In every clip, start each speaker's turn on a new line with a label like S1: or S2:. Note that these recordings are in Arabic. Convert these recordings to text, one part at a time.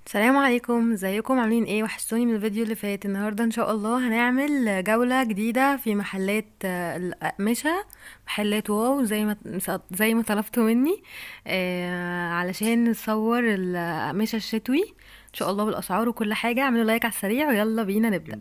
S1: السلام عليكم، ازيكم؟ عاملين ايه؟ وحشتوني من الفيديو اللي فات. النهارده ان شاء الله هنعمل جولة جديدة في محلات الأقمشة. محلات واو زي ما طلبتوا مني. علشان نصور الأقمشة الشتوي ان شاء الله بالأسعار وكل حاجة. اعملوا لايك على السريع ويلا بينا نبدأ.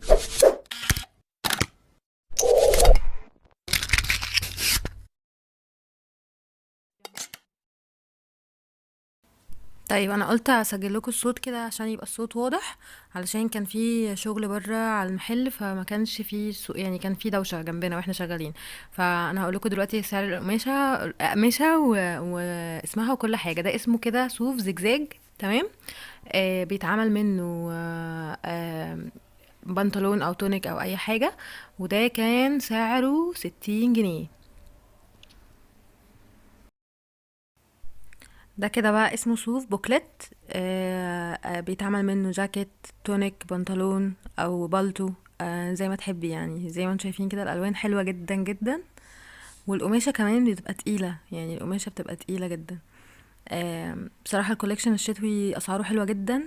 S1: طيب انا قلت اسجل لكم الصوت كده عشان يبقى الصوت واضح، علشان كان في شغل بره على المحل، فما كانش في يعني كان في دوشه جنبنا واحنا شغالين. فانا هقول لكم دلوقتي سعر اقمشه واسمها وكل حاجه. ده اسمه كده صوف زجزاج، تمام. بيتعمل منه بنطلون او تونيك او اي حاجه. وده كان سعره 60 جنيه. ده كده بقى اسمه صوف بوكلت. بيتعمل منه جاكيت، تونيك، بنطلون او بالتو. زي ما تحبي يعني. زي ما انتم شايفين كده الالوان حلوه جدا جدا. والقماشه كمان بتبقى تقيله، يعني القماشه بتبقى تقيله جدا. بصراحه الكوليكشن الشتوي اسعاره حلوه جدا.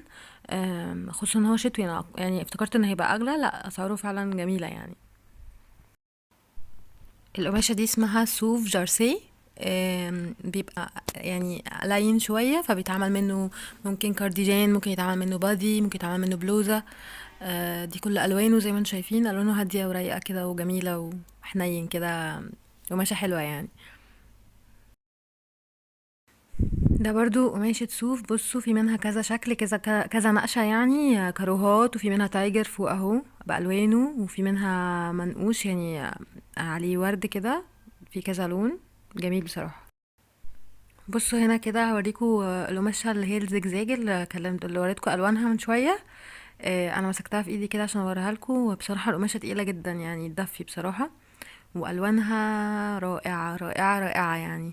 S1: خصوصا ان هو شتوي، انا يعني افتكرت ان هيبقى اغلى، لا اسعاره فعلا جميله يعني. القماشة دي اسمها صوف جارسي. بيبقى يعني لين شوية، فبيتعمل منه ممكن كارديجان، ممكن يتعمل منه بادي، ممكن يتعمل منه بلوزة. دي كل ألوانه زي ما انتم شايفين، ألوانه هادية ورايقة كده وجميلة وحنين كده. قماشة حلوة يعني. ده برضو قماشة صوف. بصوا في منها كذا شكل، كذا كذا نقشة يعني. كاروهات، وفي منها تايجر فوق اهو بألوانه، وفي منها منقوش يعني عليه ورد كده. في كذا لون جميل بصراحة. بصوا هنا كده هوريكوا القماشة اللي هي الزجزاج اللي وريتكوا ألوانها من شوية. انا مسكتها في ايدي كده عشان اوريها لكم. وبصراحة القماشة تقيلة جدا يعني، تدفي بصراحة. والوانها رائعه رائعه رائعه يعني.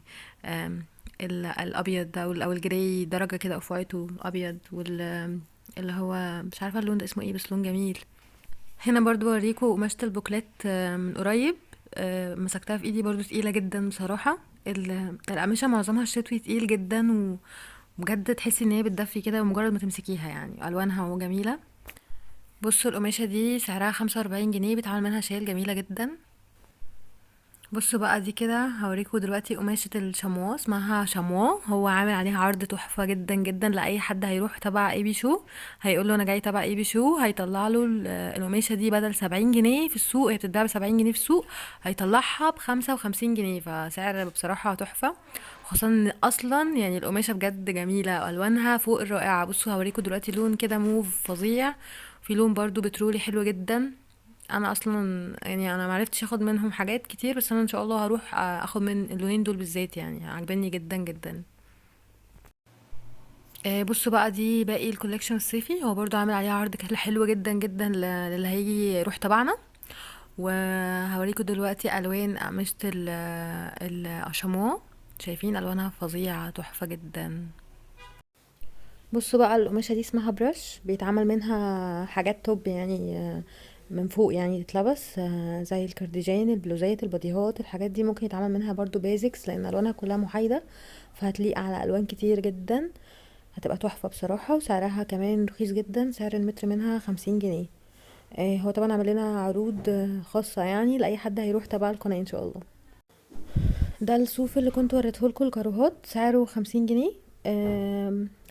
S1: الابيض ده او الجراي درجه كده اوف وايت وابيض، اللي هو مش عارفه اللون ده اسمه ايه، بس لون جميل. هنا برضو بوريكم قماشة البوكلات من قريب. مسكتها في ايدي برضو تقيله جدا بصراحه. القماشة معظمها الشتوي تقيل جدا، وبجد تحسي ان هي بتدفي كده بمجرد ما تمسكيها يعني. الوانها جميله. بصوا القماشة دي سعرها 45 جنيه، بيتعمل منها شال جميلة جدا. بصوا بقى دي كده هوريكم دلوقتي قماشة الشموا، اسمها شموا. هو عامل عليها عرض تحفة جدا جدا لأي حد هيروح تبع اي بي شو. هيقول له انا جاي تبع اي بي شو، هيطلع له القماشة دي بدل 70 جنيه في السوق، هي بتتباع ب70 جنيه في السوق، هيطلعها ب55 جنيه. فسعر بصراحة تحفة. خصوصا ان اصلا يعني القماشة بجد جميلة والوانها فوق الرائعة. بصوا هوريكم دلوقتي لون كده موف فظيع. في لون برضو بترولي حلو جدا. انا اصلا يعني انا معرفتش اخد منهم حاجات كتير، بس انا ان شاء الله هروح اخد من اللونين دول بالذات، يعني عجبني جدا جدا. بصوا بقى دي باقي الكوليكشن الصيفي. هو برضو عامل عليها عرض كده حلو جدا جدا للي هيجي يروح تبعنا. وهوريكم دلوقتي الوان قماشة الاشامو. شايفين الوانها فظيعة تحفة جدا. بصوا بقى القماشة دي اسمها برش، بيتعمل منها حاجات توب يعني. من فوق يعني تتلبس زي الكارديجان، البلوزات، الباديهات. الحاجات دي ممكن يتعمل منها برضو بيزكس، لان الوانها كلها محايدة، فهتليق على الوان كتير جدا. هتبقى تحفة بصراحة. وسعرها كمان رخيص جدا، سعر المتر منها 50 جنيه. هو طبعا عمل لنا عروض خاصة يعني لأي حد هيروح تبع القناة ان شاء الله. ده الصوف اللي كنت وريتهولكوا الكاروهات، سعره 50 جنيه.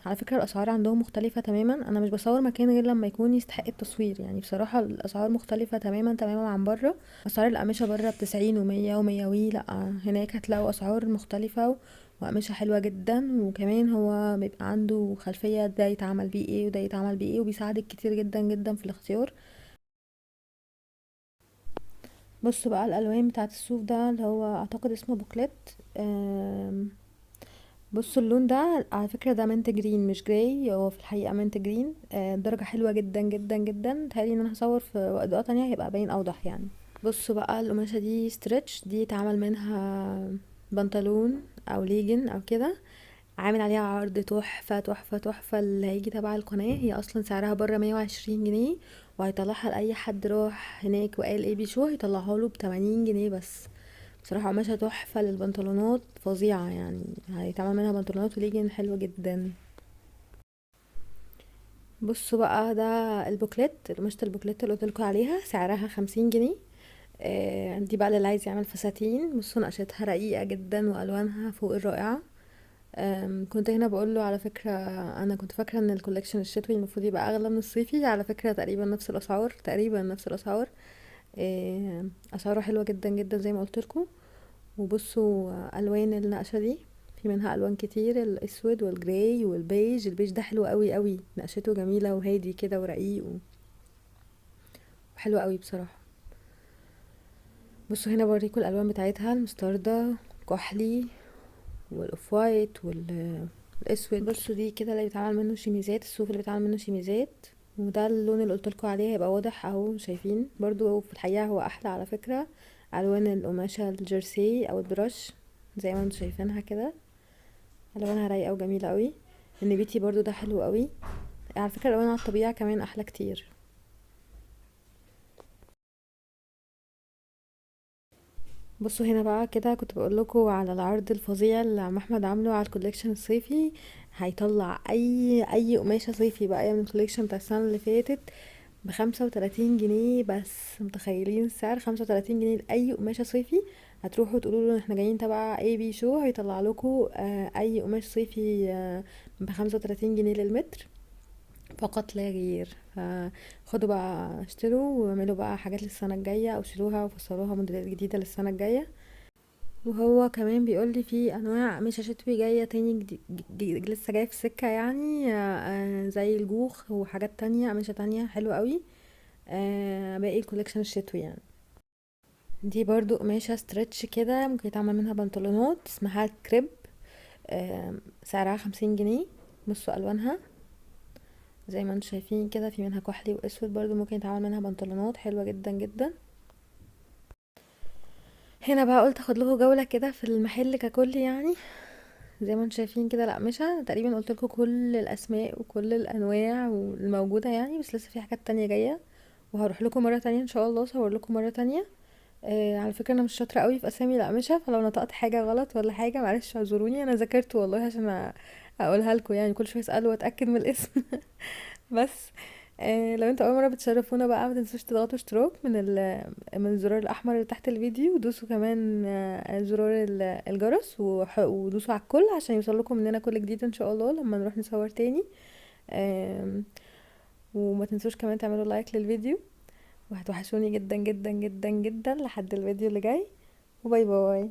S1: على فكرة الأسعار عندهم مختلفة تماما. أنا مش بصور مكان غير لما يكون يستحق التصوير يعني. بصراحة الأسعار مختلفة تماما تماما عن بره. أسعار الأقمشة بره ب90 ومية ومية لأ، هناك هتلاقوا أسعار مختلفة وأقمشة حلوة جدا. وكمان هو بيبقى عنده خلفية ده يتعمل بيه ايه وده يتعمل بيه ايه، وبيساعدك كتير جدا جدا في الاختيار. بصوا بقى الألوان بتاعت الصوف ده اللي هو أعتقد اسمه بوكلت. بصوا اللون ده على فكرة ده منت جرين مش جراي، هو في الحقيقة منت جرين. درجة حلوة جدا جدا جدا. تهيألي ان انا هصور في اضاءة تانية هيبقى باين اوضح يعني. بصوا بقى القماشة دي ستريتش، دي اتعمل منها بنطلون او ليجن او كده. عامل عليها عرض تحفة تحفة تحفة. اللي هيجي تبع القناة، هي اصلا سعرها برا 120 جنيه، وهيطلعها لأي حد راح هناك وقال ايه بيشو هيطلعها له ب80 جنيه بس. بصراحة قماشة تحفة للبنطلونات فظيعة يعني. هيتعمل منها بنطلونات وليجن حلوة جدا. بصوا بقى، ده البوكلت، قماشة البوكلت اللي قلتلكوا عليها سعرها 50 جنيه. دي بقى اللي عايز يعمل فساتين. بصوا نقشتها رقيقة جدا والوانها فوق الرائعة. كنت هنا بقول له على فكرة، انا كنت فاكرة ان الكوليكشن الشتوي المفروض يبقى اغلى من الصيفي. على فكرة تقريبا نفس الاسعار، تقريبا نفس الاسعار. اسعاره حلوة جدا جدا زي ما قلت لكم. وبصوا الوان النقشة دي، في منها الوان كتير، الاسود والجراي والبيج. البيج ده حلو قوي قوي، نقشته جميلة وهادي كده ورقيق وحلو قوي بصراحة. بصوا هنا بوريكم الالوان بتاعتها، المستردة، كحلي، والاوف وايت والاسود. بصوا دي كده اللي بيتعمل منه شيميزات، الصوف اللي بيتعمل منه شيميزات. وده اللون اللي قلتلكوا عليه هيبقى واضح اهو، شايفين؟ برضو في الحقيقة هو احلى على فكرة. الوان القماشة الجيرسي او البرش زي ما انتم شايفينها كده، الوانها رايقة وجميلة قوي. النبيتي برضو ده حلو قوي. على فكرة الالوان على الطبيعة كمان احلى كتير. بصوا هنا بقى كده، كنت بقول لكم على العرض الفظيع اللي عم احمد عامله على الكوليكشن الصيفي. هيطلع اي قماشه صيفي بقى من الكوليكشن بتاع السنه اللي فاتت ب35 جنيه بس. متخيلين السعر؟ 35 جنيه لاي قماشه صيفي. هتروحوا تقولوا له احنا جايين تبع اي بي شو، هيطلع لكم اي قماش صيفي ب35 جنيه للمتر فقط لا غير. فخدوا بقى اشتروا واعملوا بقى حاجات للسنه الجايه، او شيلوها وفصلوها موديلات جديده للسنه الجايه. وهو كمان بيقول لي في انواع قماشة شتوي جاية تاني لسه جاية في السكة يعني. زي الجوخ وحاجات تانية، قماشة تانية حلوة قوي. باقي الكوليكشن الشتوي يعني. دي برضو قماشة ستريتش كده، ممكن يتعمل منها بنطلونات، اسمها كريب. سعرها 50 جنيه. بصوا الوانها زي ما انتم شايفين كده، في منها كحلي واسود. برضو ممكن يتعمل منها بنطلونات حلوة جدا جدا. هنا بقى قلت اخد لكم جولة كده في المحل ككل يعني. زي ما انتم شايفين كده الأقمشة تقريبا قلت لكم كل الأسماء وكل الأنواع الموجودة يعني، بس لسه في حاجات تانية جاية. وهروح لكم مرة تانية ان شاء الله، اصور لكم مرة تانية. على فكرة انا مش شاطرة قوي في اسامي الأقمشة، فلو نطقت حاجة غلط ولا حاجة معلش اعذروني. انا ذاكرت والله عشان اقولها لكم يعني، كل شوية اسأل واتأكد من الاسم. بس لو انتوا اول مره بتشرفونا بقى، ما تنسوش تضغطوا اشتراك من الزرار الاحمر اللي تحت الفيديو، ودوسوا كمان زرار الجرس، ودوسوا على الكل عشان يوصلكم مننا كل جديد ان شاء الله لما نروح نصور تاني. آم، وما تنسوش كمان تعملوا لايك للفيديو، وهتوحشوني جدا جدا جدا جدا لحد الفيديو اللي جاي. وباي باي.